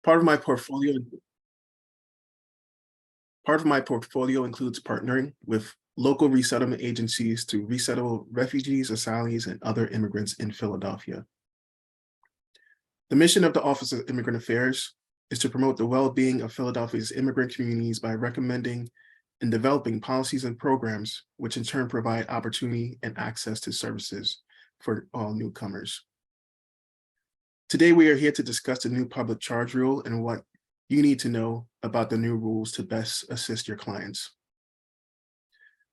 Part of my portfolio Part of my portfolio includes partnering with local resettlement agencies to resettle refugees, asylees, and other immigrants in Philadelphia. The mission of the Office of Immigrant Affairs is to promote the well-being of Philadelphia's immigrant communities by recommending and developing policies and programs, which in turn provide opportunity and access to services for all newcomers. Today, we are here to discuss the new public charge rule and what you need to know about the new rules to best assist your clients.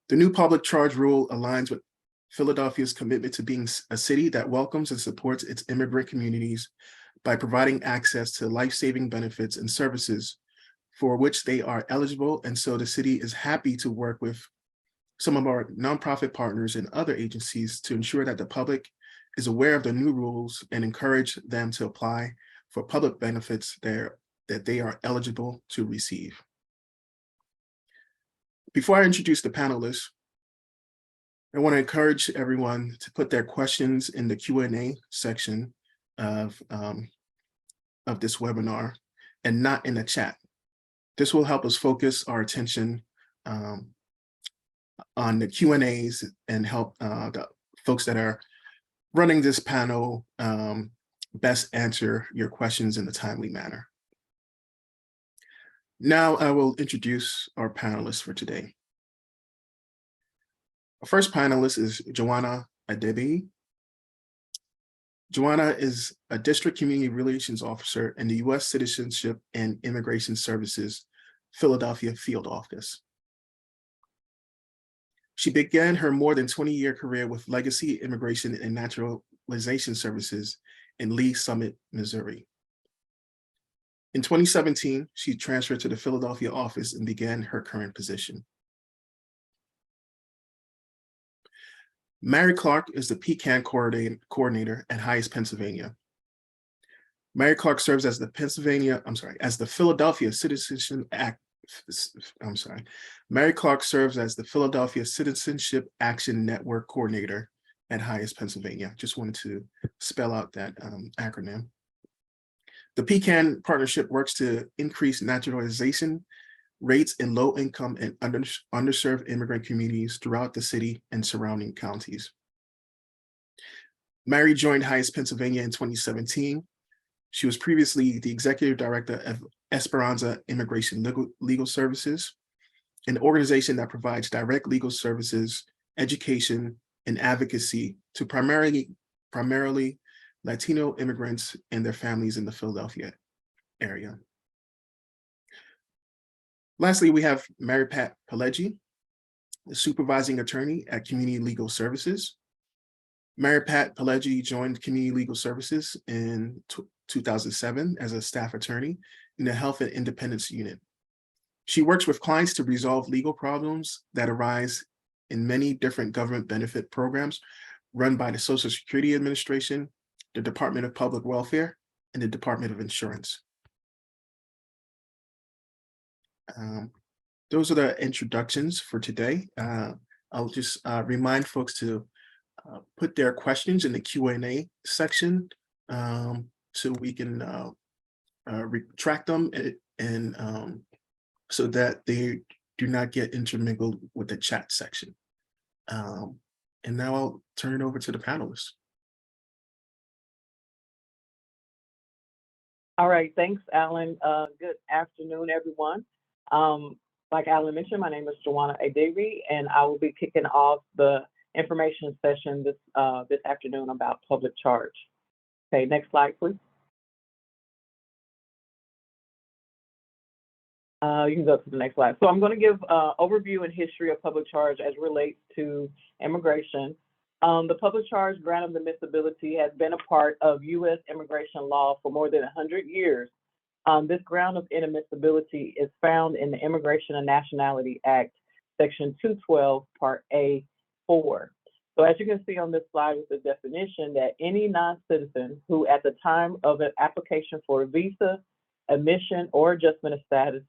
The new public charge rule aligns with Philadelphia's commitment to being a city that welcomes and supports its immigrant communities by providing access to life-saving benefits and services for which they are eligible. And so the city is happy to work with some of our nonprofit partners and other agencies to ensure that the public is aware of the new rules and encourage them to apply for public benefits that they are eligible to receive. Before I introduce the panelists, I want to encourage everyone to put their questions in the Q&A section of this webinar and not in the chat. This will help us focus our attention on the Q&As and help the folks that are running this panel best answer your questions in a timely manner. Now I will introduce our panelists for today. Our first panelist is Joanna Adebi. Joanna is a District Community Relations Officer in the U.S. Citizenship and Immigration Services Philadelphia Field Office. She began her more than 20-year career with Legacy Immigration and Naturalization Services in Lee Summit, Missouri. In 2017, she transferred to the Philadelphia office and began her current position. Mary Clark is the PCAN coordinator at Highest Pennsylvania. Mary Clark serves as the Philadelphia Citizenship Mary Clark serves as the Philadelphia Citizenship Action Network coordinator at Highest Pennsylvania. Just wanted to spell out that acronym. The PCAN partnership works to increase naturalization rates in low-income and underserved immigrant communities throughout the city and surrounding counties. Mary joined Highest Pennsylvania in 2017. She was previously the executive director of Esperanza Immigration Legal Services, an organization that provides direct legal services, education, and advocacy to primarily Latino immigrants and their families in the Philadelphia area. Lastly, we have Mary Pat Pileggi, the supervising attorney at Community Legal Services. Mary Pat Pileggi joined Community Legal Services in 2007 as a staff attorney in the Health and Independence Unit. She works with clients to resolve legal problems that arise in many different government benefit programs run by the Social Security Administration, the Department of Public Welfare, and the Department of Insurance. Those are the introductions for today. I'll just remind folks to put their questions in the Q&A section so we can retract them and so that they do not get intermingled with the chat section. And now I'll turn it over to the panelists. All right, thanks, Alan. Good afternoon, everyone. Like Alan mentioned, my name is Joanna Adebi, and I will be kicking off the information session this afternoon about public charge. Okay, next slide, please. You can go to the next slide. So I'm going to give overview and history of public charge as relates to immigration. The public charge grant of admissibility has been a part of U.S. immigration law for more than 100 years. This ground of inadmissibility is found in the Immigration and Nationality Act, Section 212, Part A, 4. So as you can see on this slide with the definition that any non-citizen who at the time of an application for a visa, admission, or adjustment of status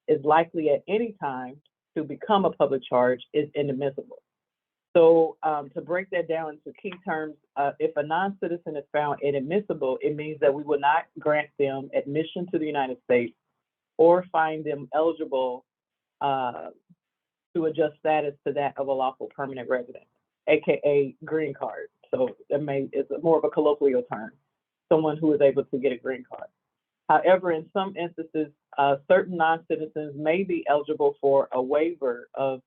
is likely at any time to become a public charge is inadmissible. So to break that down into key terms, if a non-citizen is found inadmissible, it means that we will not grant them admission to the United States or find them eligible to adjust status to that of a lawful permanent resident, AKA green card. So it's more of a colloquial term, someone who is able to get a green card. However, in some instances, certain non-citizens may be eligible for a waiver of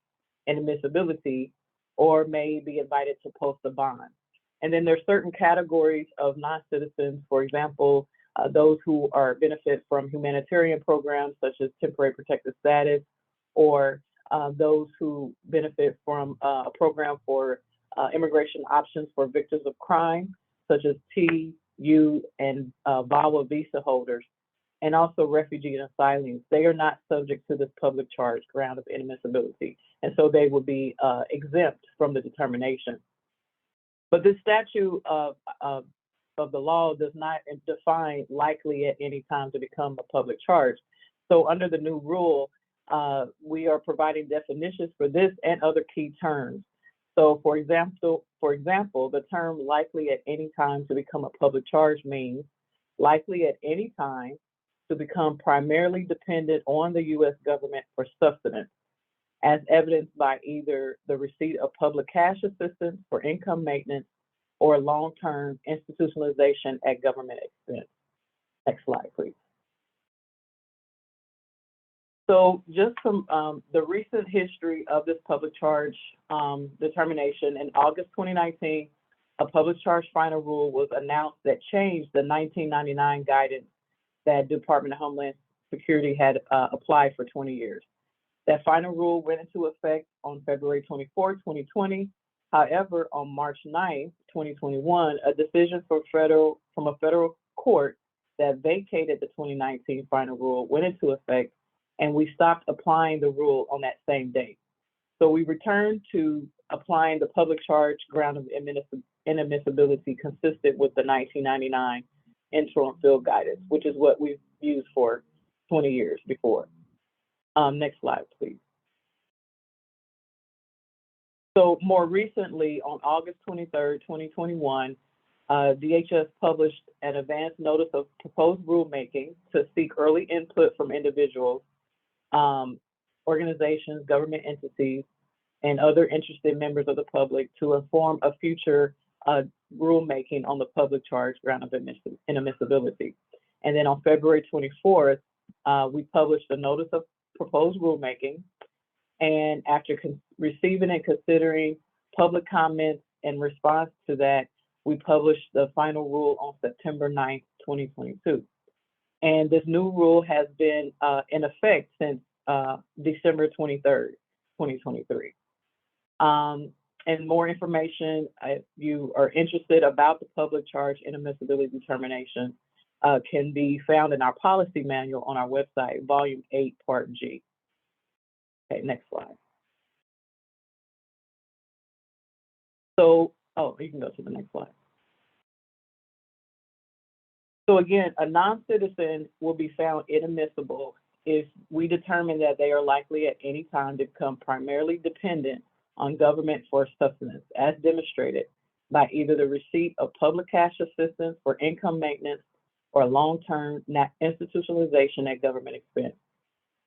inadmissibility or may be invited to post a bond. And then there's certain categories of non-citizens, for example, those who benefit from humanitarian programs such as temporary protected status, or those who benefit from a program for immigration options for victims of crime, such as T, U, and VAWA visa holders, and also refugee and asylees. They are not subject to this public charge ground of inadmissibility, and so they will be exempt from the determination. But this statute of the law does not define likely at any time to become a public charge. So under the new rule, we are providing definitions for this and other key terms. So for example, the term likely at any time to become a public charge means likely at any time to become primarily dependent on the U.S. government for sustenance, as evidenced by either the receipt of public cash assistance for income maintenance or long-term institutionalization at government expense. Next slide, please. So just from the recent history of this public charge determination, in August 2019, a public charge final rule was announced that changed the 1999 guidance that Department of Homeland Security had applied for 20 years. That final rule went into effect on February 24, 2020. However, on March 9, 2021, a decision from a federal court that vacated the 2019 final rule went into effect, and we stopped applying the rule on that same date. So we returned to applying the public charge ground of inadmissibility consistent with the 1999 interim field guidance, which is what we've used for 20 years before. Next slide, please. So more recently, on August 23rd, 2021, DHS published an advance notice of proposed rulemaking to seek early input from individuals, organizations, government entities, and other interested members of the public to inform a future rulemaking on the public charge ground of inadmissibility. And then on February 24th, we published a notice of proposed rulemaking. And after receiving and considering public comments in response to that, we published the final rule on September 9th, 2022. And this new rule has been in effect since December 23rd, 2023. And more information, if you are interested about the public charge inadmissibility determination, can be found in our policy manual on our website, Volume 8, Part G. Okay, next slide. So, you can go to the next slide. So again, a non-citizen will be found inadmissible if we determine that they are likely at any time to become primarily dependent on government for sustenance, as demonstrated by either the receipt of public cash assistance for income maintenance or long-term institutionalization at government expense.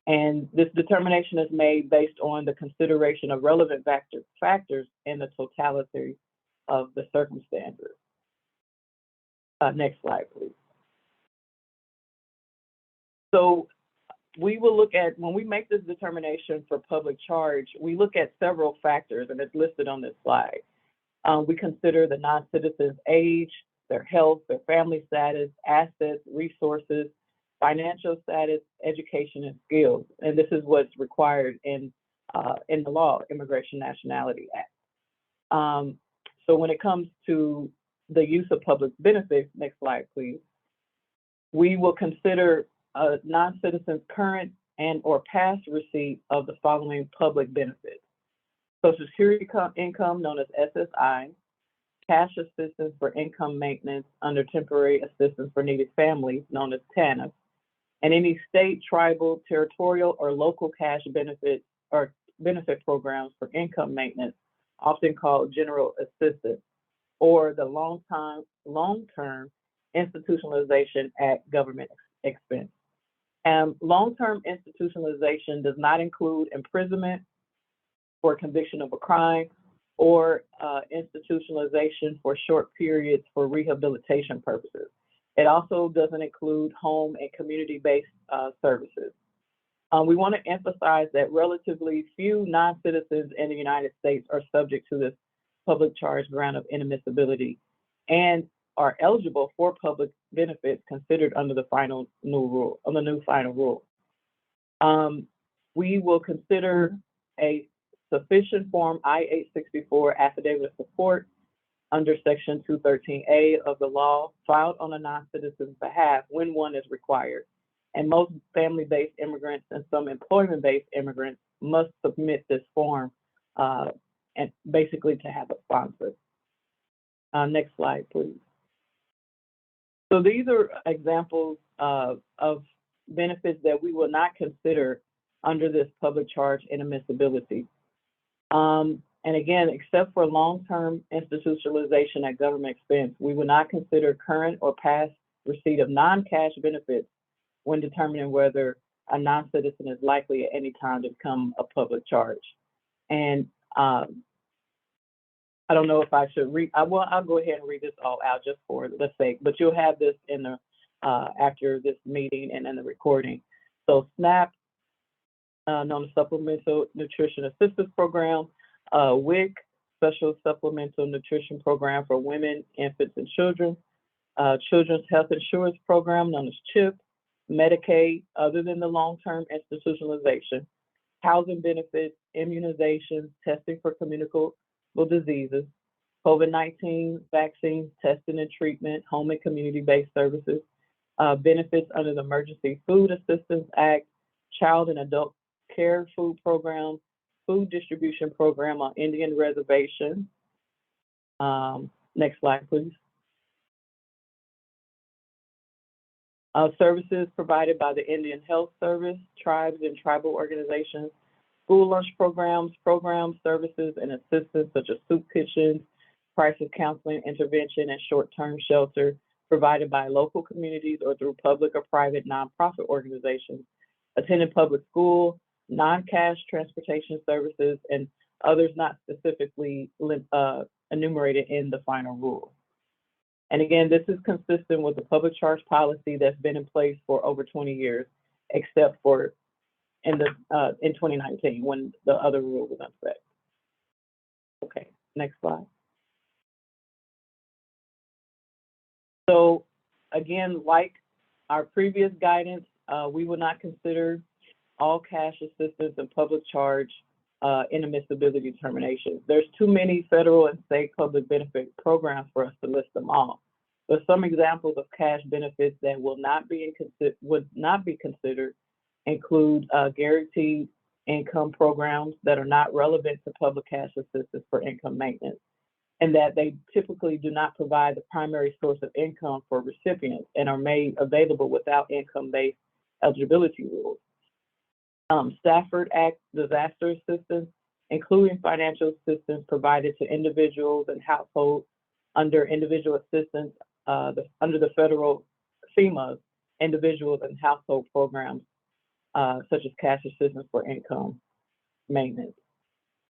And this determination is made based on the consideration of relevant factors and the totality of the circumstances. Next slide, please. So we will look at, when we make this determination for public charge, we look at several factors, and it's listed on this slide. We consider the non-citizen's age, their health, their family status, assets, resources, financial status, education, and skills. And this is what's required in the law, Immigration Nationality Act. So when it comes to the use of public benefits, next slide, please, we will consider a non-citizen's current and or past receipt of the following public benefits: Social Security income, known as SSI, cash assistance for income maintenance under temporary assistance for needed families, known as TANF, and any state, tribal, territorial, or local cash benefits or benefit programs for income maintenance often called general assistance, or the long-term institutionalization at government expense. And long-term institutionalization does not include imprisonment for conviction of a crime or institutionalization for short periods for rehabilitation purposes. It also doesn't include home and community-based services. We want to emphasize that relatively few non-citizens in the United States are subject to this public charge grant of inadmissibility and are eligible for public benefits considered under the new final rule. We will consider a sufficient form I-864 affidavit of support under Section 213A of the law filed on a non-citizen's behalf when one is required. And most family-based immigrants and some employment-based immigrants must submit this form and basically to have a sponsor. Next slide, please. So these are examples of benefits that we will not consider under this public charge inadmissibility. And again, except for long-term institutionalization at government expense, we will not consider current or past receipt of non-cash benefits when determining whether a non-citizen is likely at any time to become a public charge. And I don't know if I should read, I'll go ahead and read this all out just for the sake, but you'll have this in the, after this meeting and in the recording. So SNAP, known as Supplemental Nutrition Assistance Program, WIC, Special Supplemental Nutrition Program for Women, Infants, and Children, Children's Health Insurance Program, known as CHIP, Medicaid, other than the long-term institutionalization, housing benefits, immunizations, testing for communicable diseases, COVID-19 vaccines, testing and treatment, home and community-based services, benefits under the Emergency Food Assistance Act, Child and Adult Care Food Program, Food Distribution Program on Indian Reservation. Next slide, please. Services provided by the Indian Health Service, tribes and tribal organizations, school lunch programs, services, and assistance such as soup kitchens, crisis counseling, intervention, and short-term shelter provided by local communities or through public or private nonprofit organizations, attending public school, non-cash transportation services, and others not specifically enumerated in the final rule. And again, this is consistent with the public charge policy that's been in place for over 20 years, except for in 2019 when the other rule was in effect. Okay, next slide. So again, like our previous guidance, we will not consider all cash assistance and public charge inadmissibility determinations. There's too many federal and state public benefit programs for us to list them all. But some examples of cash benefits that would not be considered include guaranteed income programs that are not relevant to public cash assistance for income maintenance, and that they typically do not provide the primary source of income for recipients and are made available without income-based eligibility rules. Stafford Act disaster assistance, including financial assistance provided to individuals and households under individual assistance under the federal FEMA individuals and household programs, such as cash assistance for income maintenance.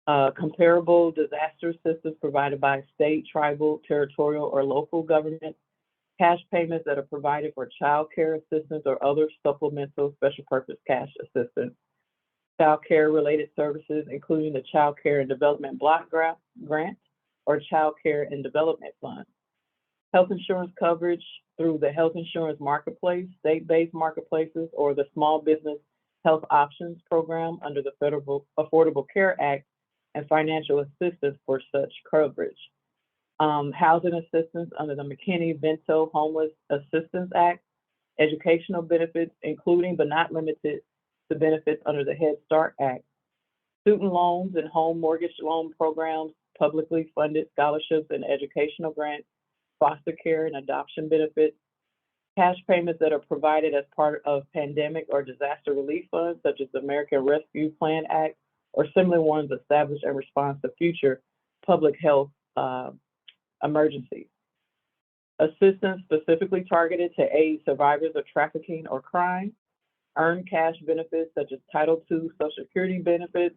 Comparable disaster assistance provided by state, tribal, territorial, or local government, cash payments that are provided for child care assistance or other supplemental special purpose cash assistance, child care related services, including the Child Care and Development Block Grant or Child Care and Development Fund, health insurance coverage through the health insurance marketplace, state-based marketplaces, or the Small Business Health Options Program under the Federal Affordable Care Act, and financial assistance for such coverage. Housing assistance under the McKinney-Vento Homeless Assistance Act, educational benefits, including but not limited to benefits under the Head Start Act, student loans and home mortgage loan programs, publicly funded scholarships and educational grants, foster care and adoption benefits, cash payments that are provided as part of pandemic or disaster relief funds, such as the American Rescue Plan Act, or similar ones established in response to future public health emergencies. Assistance specifically targeted to aid survivors of trafficking or crime. Earned cash benefits such as Title II Social Security benefits,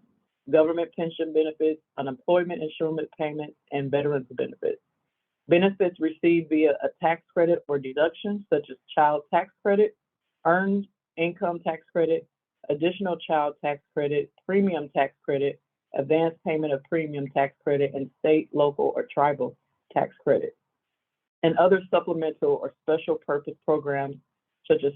government pension benefits, unemployment insurance payments, and veterans benefits. Benefits received via a tax credit or deduction, such as child tax credit, earned income tax credit, additional child tax credit, premium tax credit, advance payment of premium tax credit, and state, local, or tribal tax credit. And other supplemental or special purpose programs, such as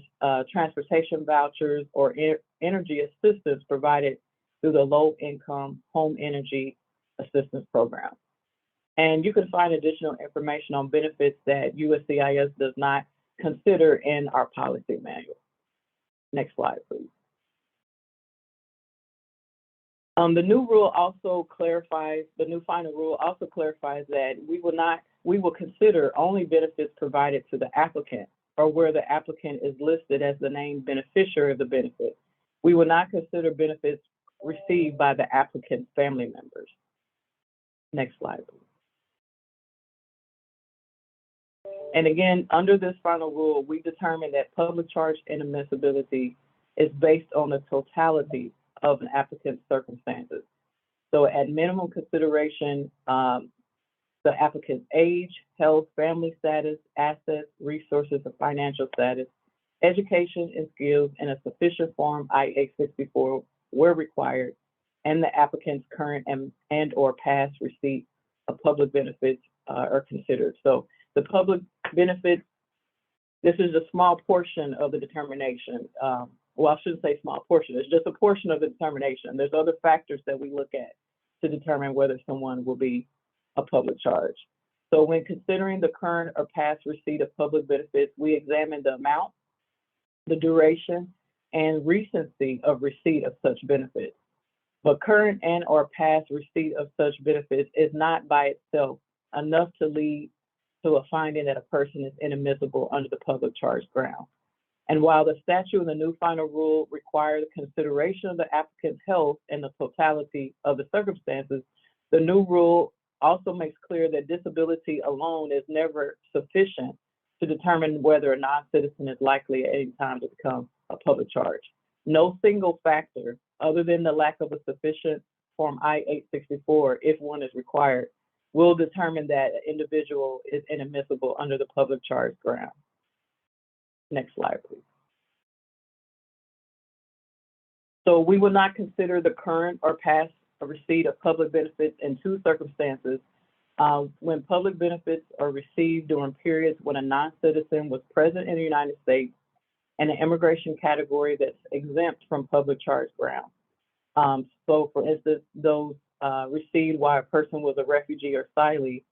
transportation vouchers or energy assistance provided through the Low Income Home Energy Assistance Program. And you can find additional information on benefits that USCIS does not consider in our policy manual. Next slide, please. The new rule also clarifies, the new final rule also clarifies that we will consider only benefits provided to the applicant or where the applicant is listed as the named beneficiary of the benefit. We will not consider benefits received by the applicant's family members. Next slide, please. And again, under this final rule, we determined that public charge inadmissibility is based on the totality of an applicant's circumstances. So at minimum consideration, the applicant's age, health, family status, assets, resources, and financial status, education and skills in a sufficient form I-864 were required, and the applicant's current and or past receipt of public benefits are considered. So the public benefits, this is a small portion of the determination. Well, I shouldn't say small portion, it's just a portion of the determination. There's other factors that we look at to determine whether someone will be a public charge. So when considering the current or past receipt of public benefits, we examine the amount, the duration, and recency of receipt of such benefits. But current and or past receipt of such benefits is not by itself enough to lead to a finding that a person is inadmissible under the public charge ground. And while the statute and the new final rule require the consideration of the applicant's health and the totality of the circumstances, the new rule also makes clear that disability alone is never sufficient to determine whether a non-citizen is likely at any time to become a public charge. No single factor, other than the lack of a sufficient Form I-864, if one is required, will determine that an individual is inadmissible under the public charge ground. Next slide, please. So we will not consider the current or past receipt of public benefits in two circumstances. When public benefits are received during periods when a non-citizen was present in the United States and an immigration category that's exempt from public charge ground. So for instance, those received while a person was a refugee or asylee,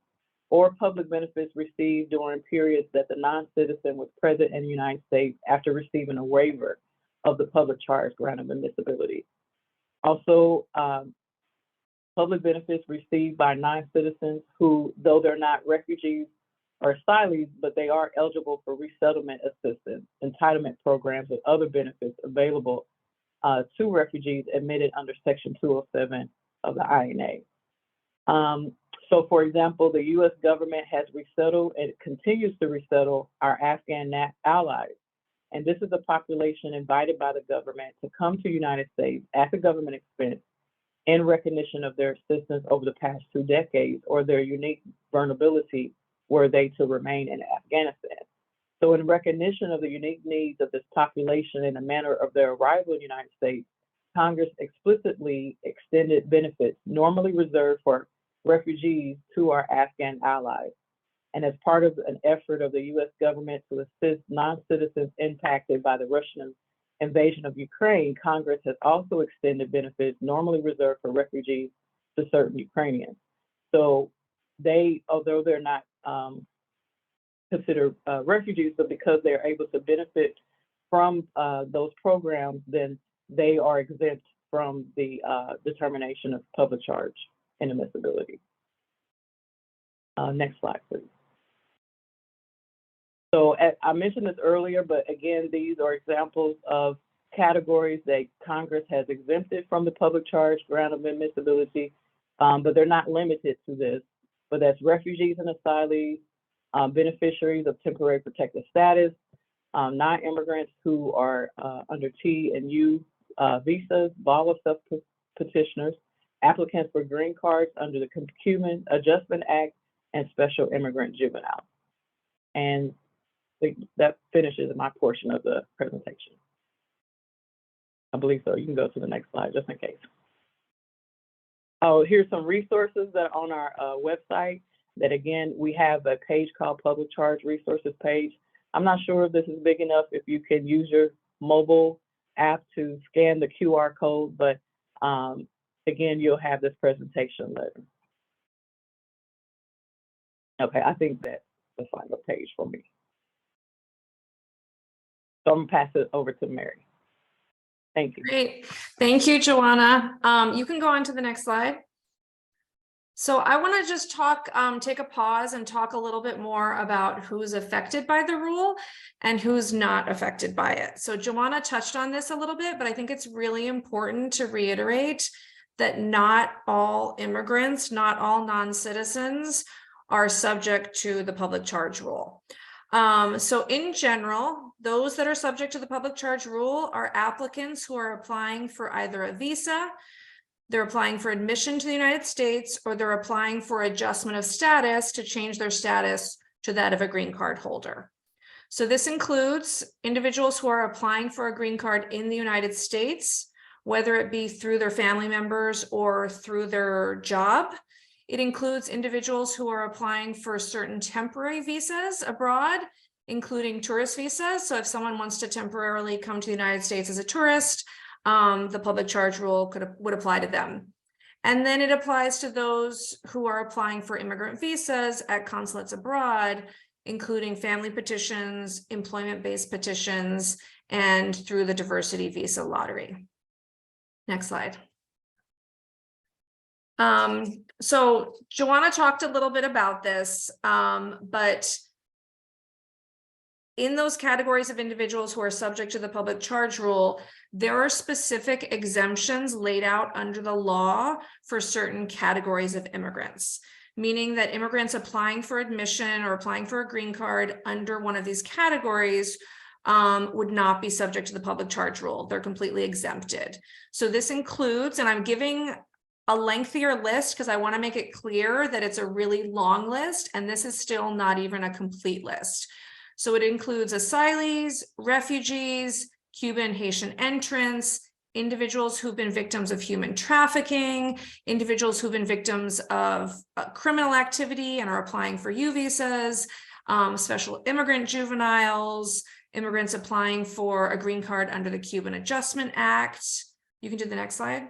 or public benefits received during periods that the non-citizen was present in the United States after receiving a waiver of the public charge ground of admissibility. Also, public benefits received by non-citizens who, though they're not refugees or asylees, but they are eligible for resettlement assistance, entitlement programs, and other benefits available to refugees admitted under Section 207 of the INA. So for example, the US government has resettled and continues to resettle our Afghan allies. And this is a population invited by the government to come to the United States at the government expense in recognition of their assistance over the past 2 decades or their unique vulnerability were they to remain in Afghanistan. So in recognition of the unique needs of this population and the manner of their arrival in the United States, Congress explicitly extended benefits normally reserved for refugees to our Afghan allies. And as part of an effort of the US government to assist non-citizens impacted by the Russian invasion of Ukraine, Congress has also extended benefits normally reserved for refugees to certain Ukrainians. So they, although they're not considered refugees, but because they're able to benefit from those programs, then they are exempt from the determination of public charge inadmissibility. Next slide, please. So I mentioned this earlier, but again, these are examples of categories that Congress has exempted from the public charge ground of admissibility. but they're not limited to this. But that's refugees and asylees, beneficiaries of temporary protected status, non-immigrants who are under T and U visas, VAWA self-petitioners, applicants for green cards under the Cuban Adjustment Act, and special immigrant juveniles. And that finishes my portion of the presentation. I believe so. You can go to the next slide just in case. Oh, here's some resources that are on our website. That again, we have a page called Public Charge Resources page. I'm not sure if this is big enough, if you can use your mobile app to scan the QR code, but again, you'll have this presentation later. Okay, I think that's the final page for me. So I'm gonna pass it over to Mary. Thank you. Great. Thank you, Joanna. You can go on to the next slide. So I want to just talk, take a pause and talk a little bit more about who's affected by the rule and who's not affected by it. So Joanna touched on this a little bit, but I think it's really important to reiterate that not all immigrants, not all non-citizens are subject to the public charge rule. So in general, those that are subject to the public charge rule are applicants who are applying for either a visa, they're applying for admission to the United States, or they're applying for adjustment of status to change their status to that of a green card holder. So this includes individuals who are applying for a green card in the United States, whether it be through their family members or through their job. It includes individuals who are applying for certain temporary visas abroad, including tourist visas. So if someone wants to temporarily come to the United States as a tourist, the public charge rule would apply to them. And then it applies to those who are applying for immigrant visas at consulates abroad, including family petitions, employment-based petitions, and through the diversity visa lottery. Next slide. So Joanna talked a little bit about this, but in those categories of individuals who are subject to the public charge rule, there are specific exemptions laid out under the law for certain categories of immigrants, meaning that immigrants applying for admission or applying for a green card under one of these categories would not be subject to the public charge rule. They're completely exempted. So this includes, and I'm giving a lengthier list because I want to make it clear that it's a really long list, and this is still not even a complete list. So it includes asylees, refugees, Cuban, Haitian entrants, individuals who've been victims of human trafficking, individuals who've been victims of criminal activity and are applying for U visas, special immigrant juveniles, immigrants applying for a green card under the Cuban Adjustment Act. You can do the next slide.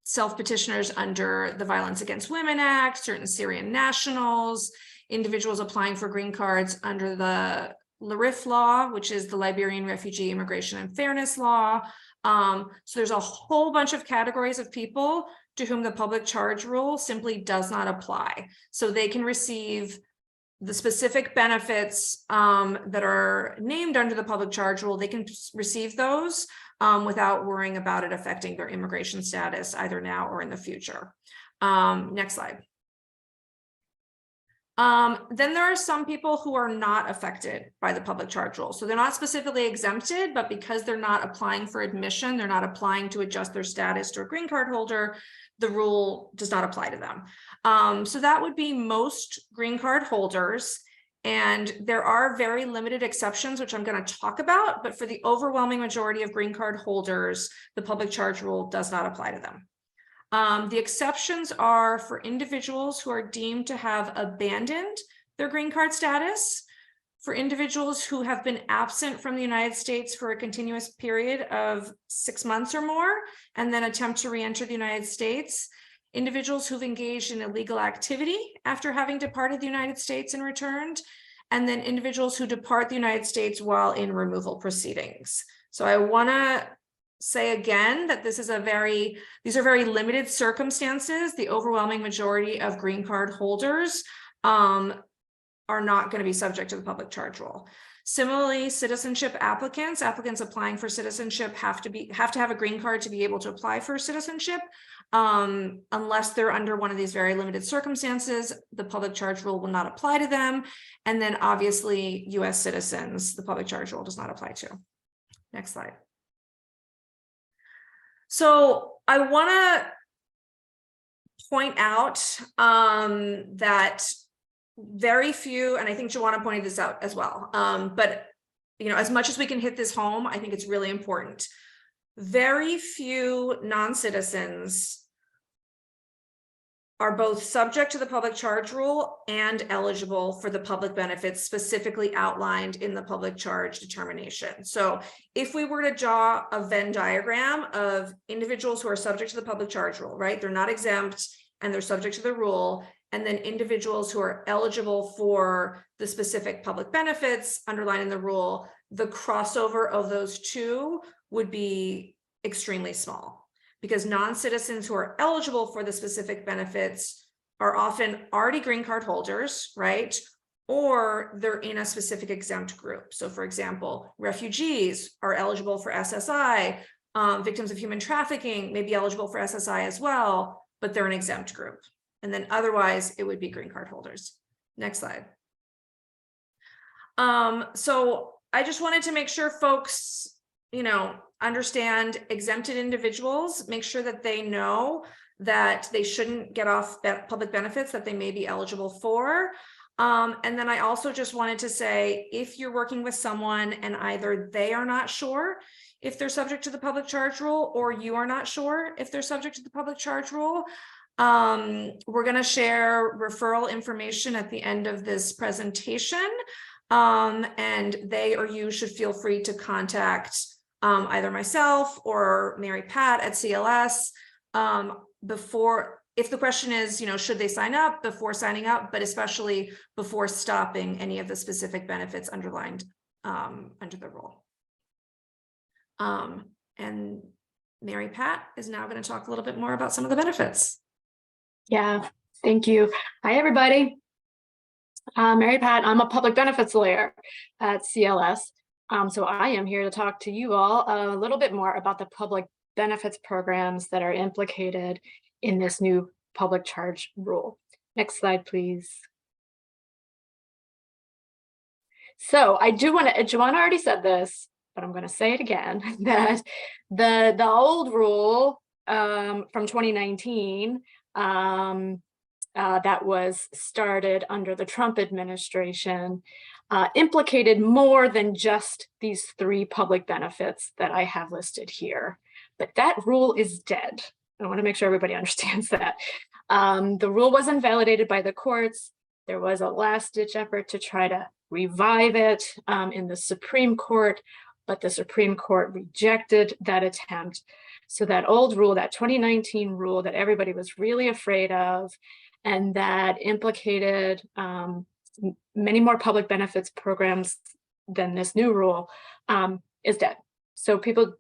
Self-petitioners under the Violence Against Women Act, certain Syrian nationals, individuals applying for green cards under the LRIF law, which is the Liberian Refugee Immigration and Fairness Law. So there's a whole bunch of categories of people to whom the public charge rule simply does not apply. So they can receive the specific benefits that are named under the public charge rule. They can receive those without worrying about it affecting their immigration status either now or in the future. Next slide. Then there are some people who are not affected by the public charge rule. So they're not specifically exempted, but because they're not applying for admission, they're not applying to adjust their status to a green card holder, the rule does not apply to them. So that would be most green card holders. And there are very limited exceptions, which I'm going to talk about, but for the overwhelming majority of green card holders, the public charge rule does not apply to them. The exceptions are for individuals who are deemed to have abandoned their green card status, for individuals who have been absent from the United States for a continuous period of 6 months or more, and then attempt to re-enter the United States, individuals who've engaged in illegal activity after having departed the United States and returned, and then individuals who depart the United States while in removal proceedings. So I want to say again that these are very limited circumstances. The overwhelming majority of green card holders are not going to be subject to the public charge rule. Similarly, citizenship applicants applying for citizenship have to have a green card to be able to apply for citizenship. Unless they're under one of these very limited circumstances, the public charge rule will not apply to them. And then obviously US citizens, the public charge rule does not apply to. Next slide. So I want to point out that very few, and I think Joanna pointed this out as well, but as much as we can hit this home, I think it's really important. Very few non-citizens are both subject to the public charge rule and eligible for the public benefits specifically outlined in the public charge determination. So if we were to draw a Venn diagram of individuals who are subject to the public charge rule, right? They're not exempt and they're subject to the rule, and then individuals who are eligible for the specific public benefits underlined in the rule, the crossover of those two would be extremely small, because non-citizens who are eligible for the specific benefits are often already green card holders, right? Or they're in a specific exempt group. So for example, refugees are eligible for SSI, victims of human trafficking may be eligible for SSI as well, but they're an exempt group. And then otherwise it would be green card holders. Next slide. So I just wanted to make sure folks, understand exempted individuals, make sure that they know that they shouldn't get off public benefits that they may be eligible for. And then I also just wanted to say, if you're working with someone and either they are not sure if they're subject to the public charge rule, or you are not sure if they're subject to the public charge rule, we're going to share referral information at the end of this presentation. And they or you should feel free to contact either myself or Mary Pat at CLS if the question is, should they sign up before signing up, but especially before stopping any of the specific benefits underlined under the rule. And Mary Pat is now going to talk a little bit more about some of the benefits. Yeah, thank you. Hi, everybody. Mary Pat, I'm a public benefits lawyer at CLS. So I am here to talk to you all a little bit more about the public benefits programs that are implicated in this new public charge rule. Next slide, please. So I do want to, Joanna already said this, but I'm going to say it again, that the old rule from 2019 that was started under the Trump administration implicated more than just these three public benefits that I have listed here. But that rule is dead. I want to make sure everybody understands that. The rule wasn't validated by the courts. There was a last-ditch effort to try to revive it in the Supreme Court, but the Supreme Court rejected that attempt. So that old rule, that 2019 rule that everybody was really afraid of, and that implicated many more public benefits programs than this new rule, is dead. So people,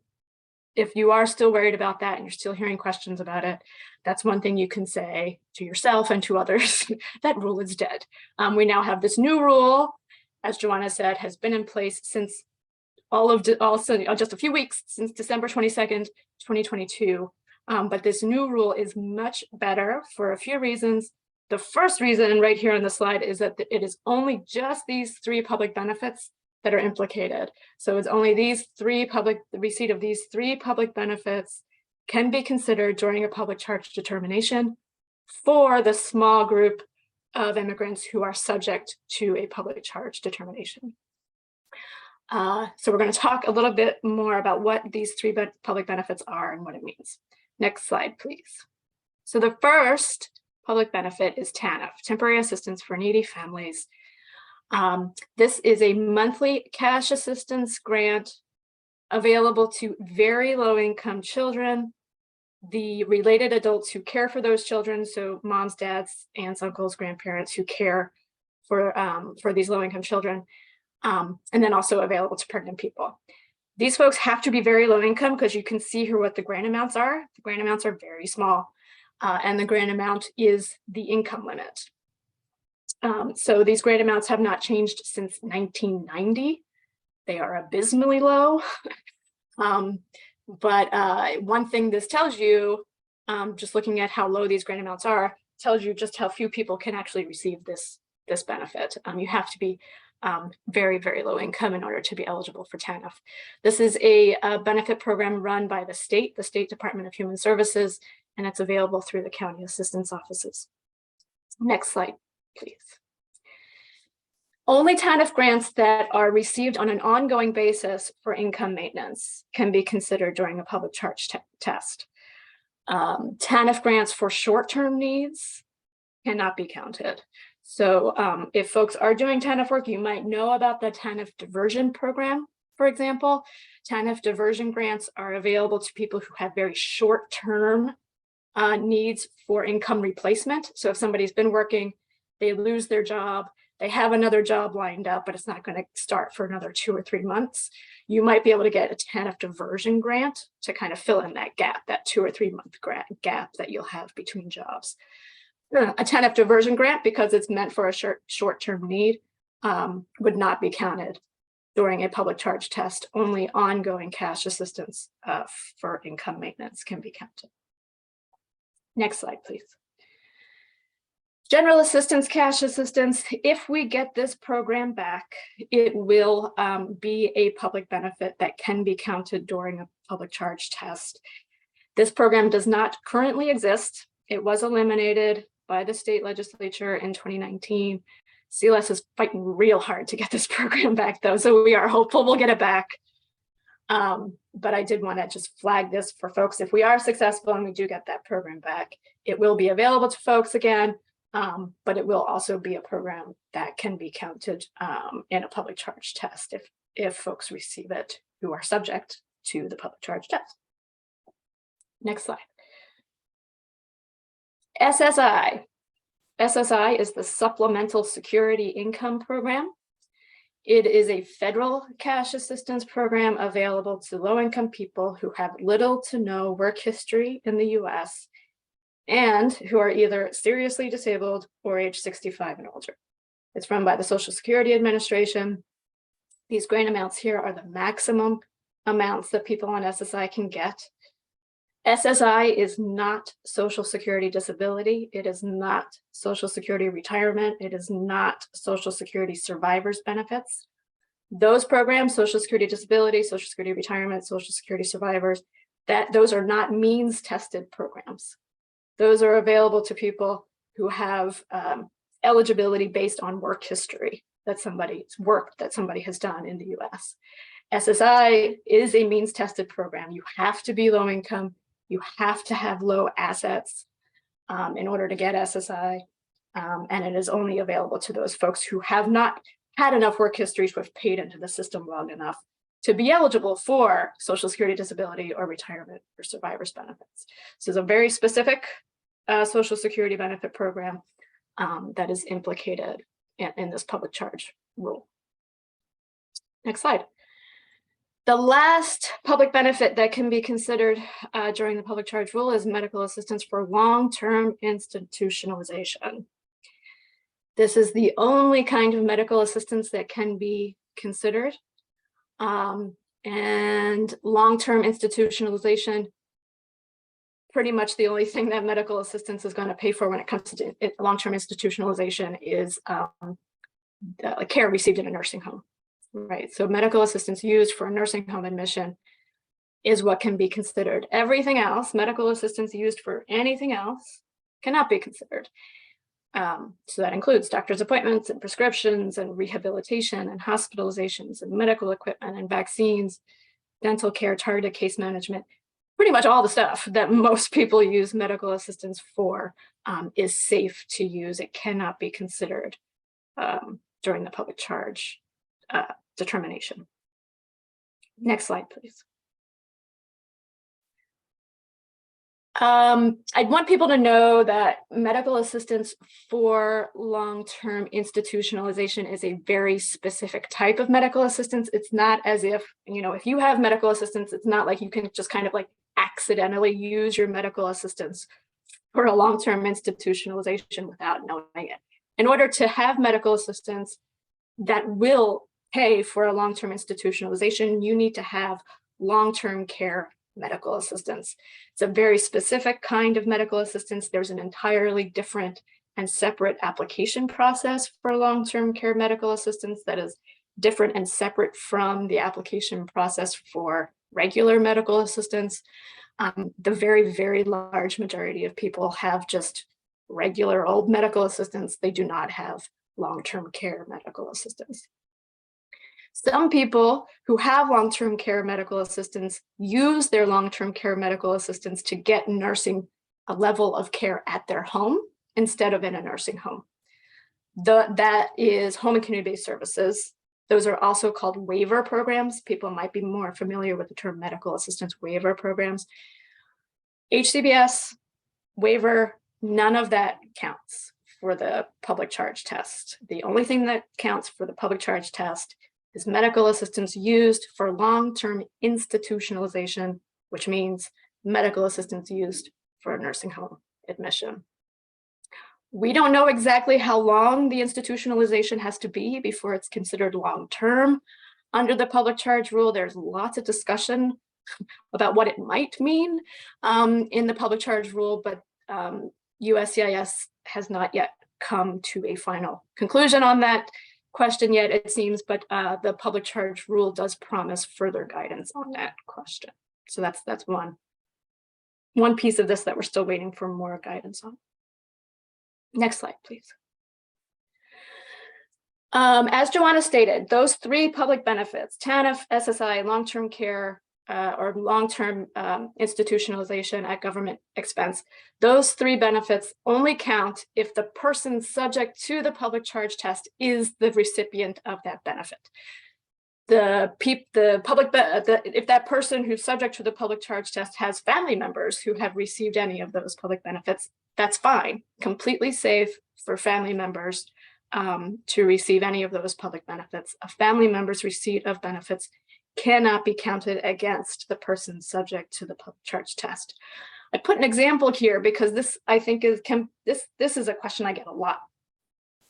if you are still worried about that and you're still hearing questions about it, that's one thing you can say to yourself and to others. That rule is dead. We now have this new rule, as Joanna said, has been in place since just a few weeks, since December 22nd, 2022. But this new rule is much better for a few reasons. The first reason right here on the slide is that it is only just these three public benefits that are implicated. So it's only these three the receipt of these three public benefits can be considered during a public charge determination for the small group of immigrants who are subject to a public charge determination. So we're going to talk a little bit more about what these three public benefits are and what it means. Next slide, please. So the first public benefit is TANF, Temporary Assistance for Needy Families. This is a monthly cash assistance grant available to very low-income children, the related adults who care for those children, so moms, dads, aunts, uncles, grandparents who care for these low-income children, and then also available to pregnant people. These folks have to be very low income because you can see here what the grant amounts are. The grant amounts are very small, and the grant amount is the income limit. So these grant amounts have not changed since 1990. They are abysmally low. But one thing this tells you, just looking at how low these grant amounts are, tells you just how few people can actually receive this benefit. You have to be very, very low income in order to be eligible for TANF. This is a benefit program run by the State Department of Human Services, and it's available through the county assistance offices. Next slide, please. Only TANF grants that are received on an ongoing basis for income maintenance can be considered during a public charge test. TANF grants for short-term needs cannot be counted. So if folks are doing TANF work, you might know about the TANF diversion program, for example. TANF diversion grants are available to people who have very short-term needs for income replacement. So if somebody's been working, they lose their job, they have another job lined up, but it's not going to start for another 2 or 3 months. You might be able to get a TANF diversion grant to kind of fill in that gap, that 2 or 3 month gap that you'll have between jobs. A TANF diversion grant, because it's meant for a short-term need, would not be counted during a public charge test. Only ongoing cash assistance for income maintenance can be counted. Next slide, please. General assistance, cash assistance, if we get this program back, it will be a public benefit that can be counted during a public charge test. This program does not currently exist. It was eliminated by the state legislature in 2019. CLS is fighting real hard to get this program back though, so we are hopeful we'll get it back. But I did want to just flag this for folks. If we are successful and we do get that program back, it will be available to folks again. But it will also be a program that can be counted in a public charge test if folks receive it who are subject to the public charge test. Next slide. SSI. SSI is the Supplemental Security Income Program. It is a federal cash assistance program available to low-income people who have little to no work history in the US and who are either seriously disabled or age 65 and older. It's run by the Social Security Administration. These grant amounts here are the maximum amounts that people on SSI can get. SSI is not Social Security disability. It is not Social Security retirement. It is not Social Security survivors benefits. Those programs, Social Security disability, Social Security retirement, Social Security survivors, those are not means tested programs. Those are available to people who have eligibility based on work history that somebody's work that somebody has done in the US. SSI is a means tested program. You have to be low income. You have to have low assets in order to get SSI. And it is only available to those folks who have not had enough work history to have paid into the system long enough to be eligible for Social Security disability or retirement or survivors benefits. So it's a very specific Social Security benefit program that is implicated in this public charge rule. Next slide. The last public benefit that can be considered during the public charge rule is medical assistance for long-term institutionalization. This is the only kind of medical assistance that can be considered. And long-term institutionalization, pretty much the only thing that medical assistance is going to pay for when it comes to long-term institutionalization is care received in a nursing home. Right, so medical assistance used for a nursing home admission is what can be considered. Everything else, medical assistance used for anything else, cannot be considered. So that includes doctor's appointments and prescriptions and rehabilitation and hospitalizations and medical equipment and vaccines, dental care, targeted case management. Pretty much all the stuff that most people use medical assistance for is safe to use. It cannot be considered during the public charge determination. Next slide, please. I'd want people to know that medical assistance for long-term institutionalization is a very specific type of medical assistance. It's not as if, if you have medical assistance, it's not like you can just kind of like accidentally use your medical assistance for a long-term institutionalization without knowing it. In order to have medical assistance that will pay for a long-term institutionalization, you need to have long-term care medical assistance. It's a very specific kind of medical assistance. There's an entirely different and separate application process for long-term care medical assistance that is different and separate from the application process for regular medical assistance. The very, very large majority of people have just regular old medical assistance. They do not have long-term care medical assistance. Some people who have long-term care medical assistance use their long-term care medical assistance to get nursing a level of care at their home instead of in a nursing home. That is home and community-based services. Those are also called waiver programs. People might be more familiar with the term medical assistance waiver programs. HCBS, waiver, none of that counts for the public charge test. The only thing that counts for the public charge test is medical assistance used for long-term institutionalization, which means medical assistance used for a nursing home admission. We don't know exactly how long the institutionalization has to be before it's considered long-term. Under the public charge rule, there's lots of discussion about what it might mean in the public charge rule, but USCIS has not yet come to a final conclusion on that question yet, it seems, but the public charge rule does promise further guidance on that question. So that's one piece of this that we're still waiting for more guidance on. Next slide, please. As Joanna stated, those three public benefits, TANF, SSI, long-term care, or long-term institutionalization at government expense, those three benefits only count if the person subject to the public charge test is the recipient of that benefit. If that person who's subject to the public charge test has family members who have received any of those public benefits, that's fine, completely safe for family members to receive any of those public benefits. A family member's receipt of benefits cannot be counted against the person subject to the public charge test. I put an example here because this, I think, this is a question I get a lot.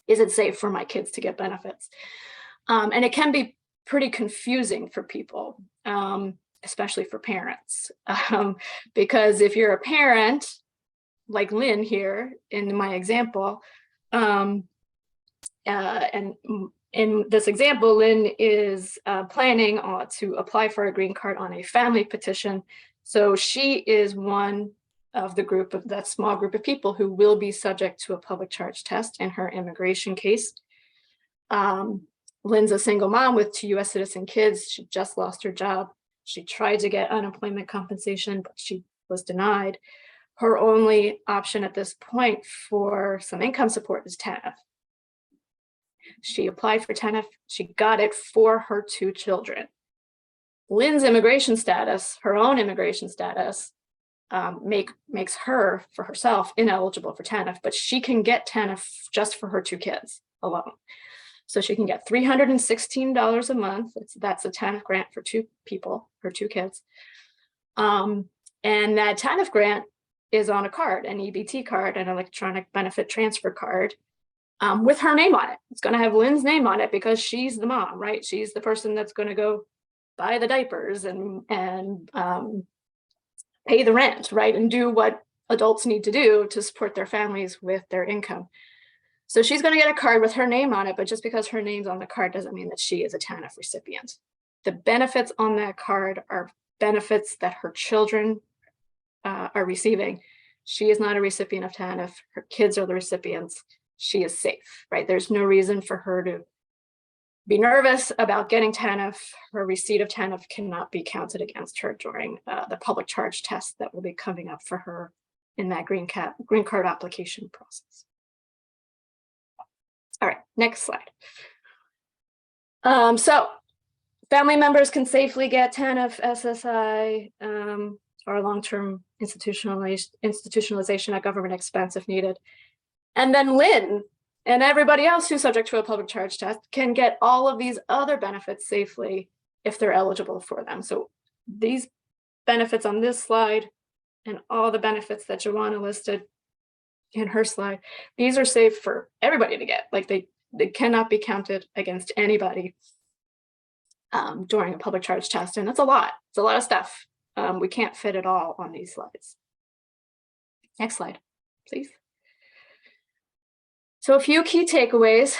Is it safe for my kids to get benefits? And it can be pretty confusing for people, especially for parents. Because if you're a parent, like Lynn here in my example, and in this example, Lynn is planning to apply for a green card on a family petition. So she is one of the group of that small group of people who will be subject to a public charge test in her immigration case. Lynn's a single mom with 2 US citizen kids. She just lost her job. She tried to get unemployment compensation, but she was denied. Her only option at this point for some income support is TANF. She applied for TANF. She got it for her 2 children. Lynn's immigration status, her own immigration status, makes her, for herself, ineligible for TANF, but she can get TANF just for her 2 kids alone. So she can get $316 a month. That's a TANF grant for 2 people, her 2 kids. And that TANF grant is on a card, an EBT card, an electronic benefit transfer card, with her name on it. It's going to have Lynn's name on it because she's the mom, right? She's the person that's going to go buy the diapers and pay the rent, right? And do what adults need to do to support their families with their income. So she's going to get a card with her name on it, but just because her name's on the card doesn't mean that she is a TANF recipient. The benefits on that card are benefits that her children are receiving. She is not a recipient of TANF. Her kids are the recipients. She is safe, right? There's no reason for her to be nervous about getting TANF. Her receipt of TANF cannot be counted against her during the public charge test that will be coming up for her in that green card application process. All right, next slide. So family members can safely get TANF, SSI, or long-term institutionalization at government expense if needed. And then Lynn and everybody else who's subject to a public charge test can get all of these other benefits safely if they're eligible for them. So these benefits on this slide and all the benefits that Joanna listed in her slide, these are safe for everybody to get. Like they cannot be counted against anybody during a public charge test. And it's a lot. It's a lot of stuff. We can't fit it all on these slides. Next slide, please. So a few key takeaways.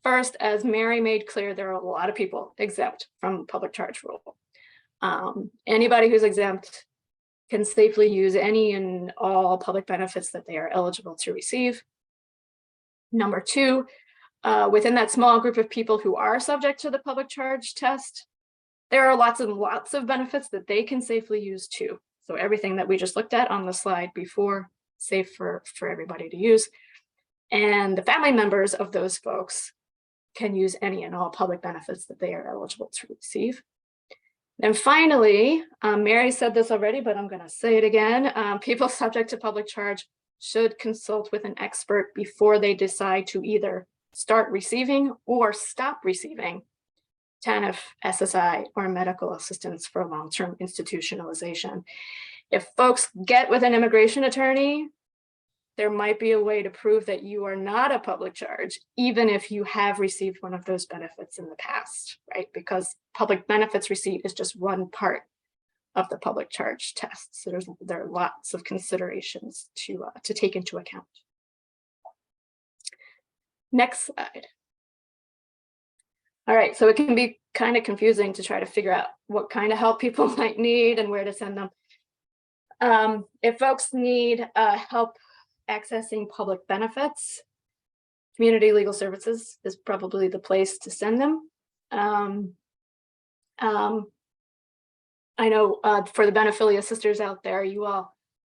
First, as Mary made clear, there are a lot of people exempt from public charge rule. Anybody who's exempt can safely use any and all public benefits that they are eligible to receive. Number two, within that small group of people who are subject to the public charge test, there are lots and lots of benefits that they can safely use too. So everything that we just looked at on the slide before, safe for everybody to use. And the family members of those folks can use any and all public benefits that they are eligible to receive. And finally, Mary said this already, but I'm going to say it again. People subject to public charge should consult with an expert before they decide to either start receiving or stop receiving TANF, SSI, or medical assistance for long-term institutionalization. If folks get with an immigration attorney, there might be a way to prove that you are not a public charge, even if you have received one of those benefits in the past, right? Because public benefits receipt is just one part of the public charge test. So there are lots of considerations to take into account. Next slide. All right, so it can be kind of confusing to try to figure out what kind of help people might need and where to send them. If folks need help accessing public benefits, community legal services is probably the place to send them. I know for the Benephilia sisters out there, you all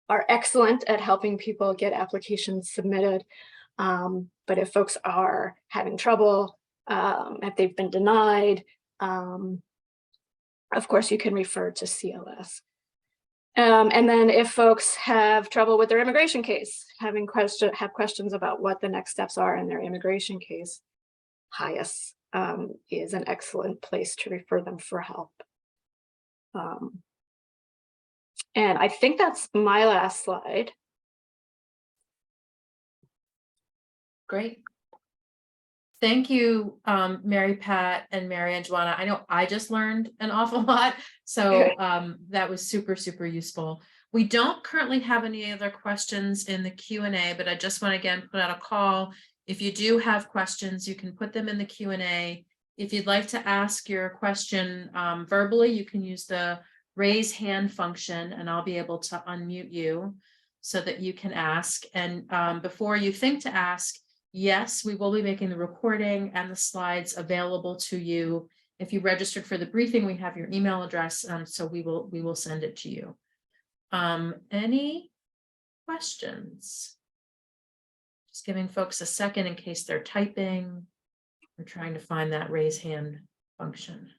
are excellent at helping people get applications submitted. But if folks are having trouble, if they've been denied, of course, you can refer to CLS. And then if folks have trouble with their immigration case, have questions about what the next steps are in their immigration case, HIAS is an excellent place to refer them for help. And I think that's my last slide. Great. Thank you, Mary Pat and Mary and Joanna. I know I just learned an awful lot, so that was super, super useful. We don't currently have any other questions in the Q&A, but I just want to again put out a call. If you do have questions, you can put them in the Q&A. If you'd like to ask your question verbally, you can use the raise hand function and I'll be able to unmute you so that you can ask. And before you think to ask, yes, we will be making the recording and the slides available to you. If you registered for the briefing, we have your email address, so we will send it to you. Any questions? Just giving folks a second in case they're typing. We're trying to find that raise hand function.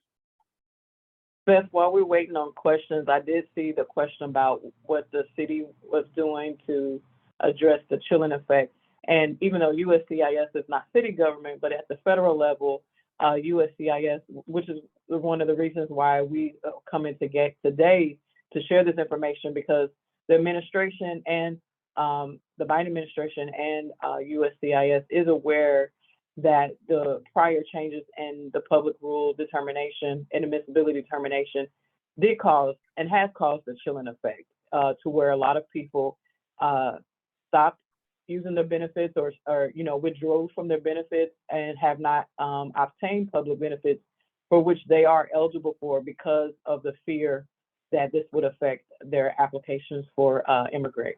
Beth, while we're waiting on questions, I did see the question about what the city was doing to address the chilling effect. And even though USCIS is not city government, but at the federal level, USCIS, which is one of the reasons why we come in today to share this information, because the administration and the Biden administration and USCIS is aware that the prior changes in the public rule determination and admissibility determination did cause and has caused a chilling effect to where a lot of people stopped using their benefits or withdrew from their benefits and have not obtained public benefits for which they are eligible for because of the fear that this would affect their applications for immigrant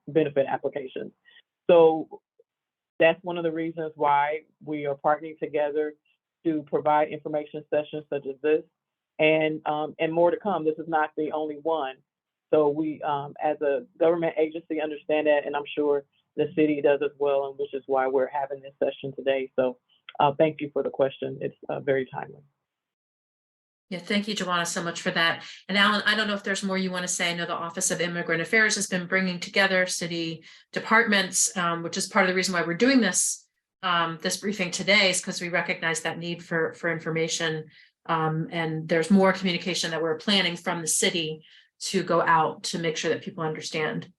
benefit applications. So that's one of the reasons why we are partnering together to provide information sessions such as this, and more to come. This is not the only one. So we, as a government agency, understand that, and I'm sure the city does as well, and which is why we're having this session today. So thank you for the question. It's very timely. Yeah, thank you, Joanna, so much for that. And Alan, I don't know if there's more you want to say. I know the Office of Immigrant Affairs has been bringing together city departments, which is part of the reason why we're doing this this briefing today, is because we recognize that need for information. And there's more communication that we're planning from the city to go out to make sure that people understand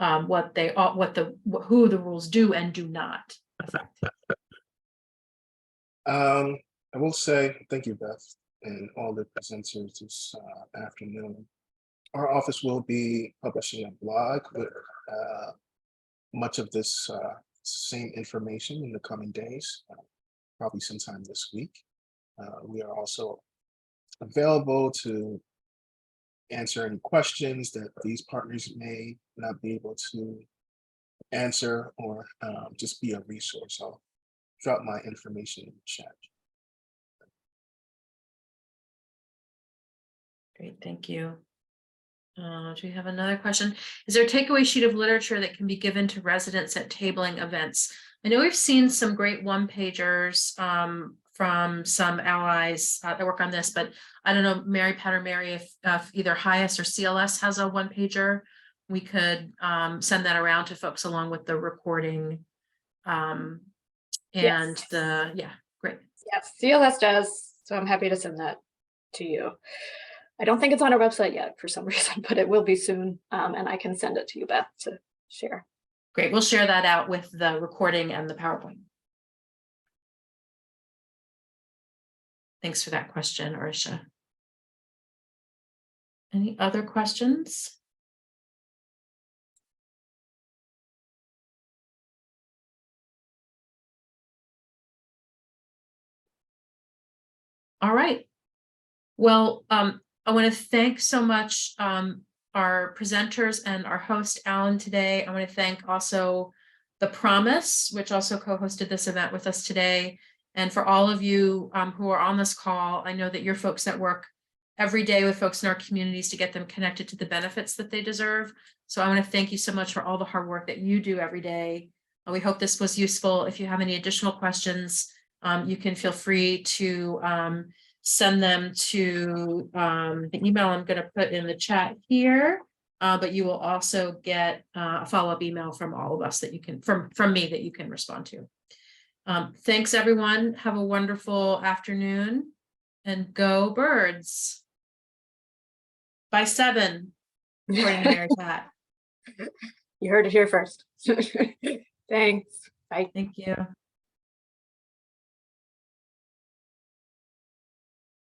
who the rules do and do not affect. I will say thank you, Beth, and all the presenters this afternoon. Our office will be publishing a blog with much of this same information in the coming days, probably sometime this week. We are also available to answer any questions that these partners may not be able to answer, or just be a resource. I'll drop my information in the chat. Great, thank you. Do we have another question? Is there a takeaway sheet of literature that can be given to residents at tabling events? I know we've seen some great one-pagers from some allies that work on this, but I don't know, Mary Pat or Mary, if either HIAS or CLS has a one-pager, we could send that around to folks along with the recording. And Yes. great. Yes, CLS does, so I'm happy to send that to you. I don't think it's on our website yet for some reason, but it will be soon, and I can send it to you, Beth, to share. Great, we'll share that out with the recording and the PowerPoint. Thanks for that question, Arisha. Any other questions? All right. Well, I want to thank so much our presenters and our host, Alan, today. I want to thank also The Promise, which also co-hosted this event with us today. And for all of you who are on this call, I know that you're folks that work every day with folks in our communities to get them connected to the benefits that they deserve. So I want to thank you so much for all the hard work that you do every day. We hope this was useful. If you have any additional questions, you can feel free to send them to the email I'm going to put in the chat here, but you will also get a follow-up email from all of us that you can, from me, that you can respond to. Thanks, everyone. Have a wonderful afternoon, and go Birds. By 7, according to Mary Pat. You heard it here first. Thanks. Bye. Thank you.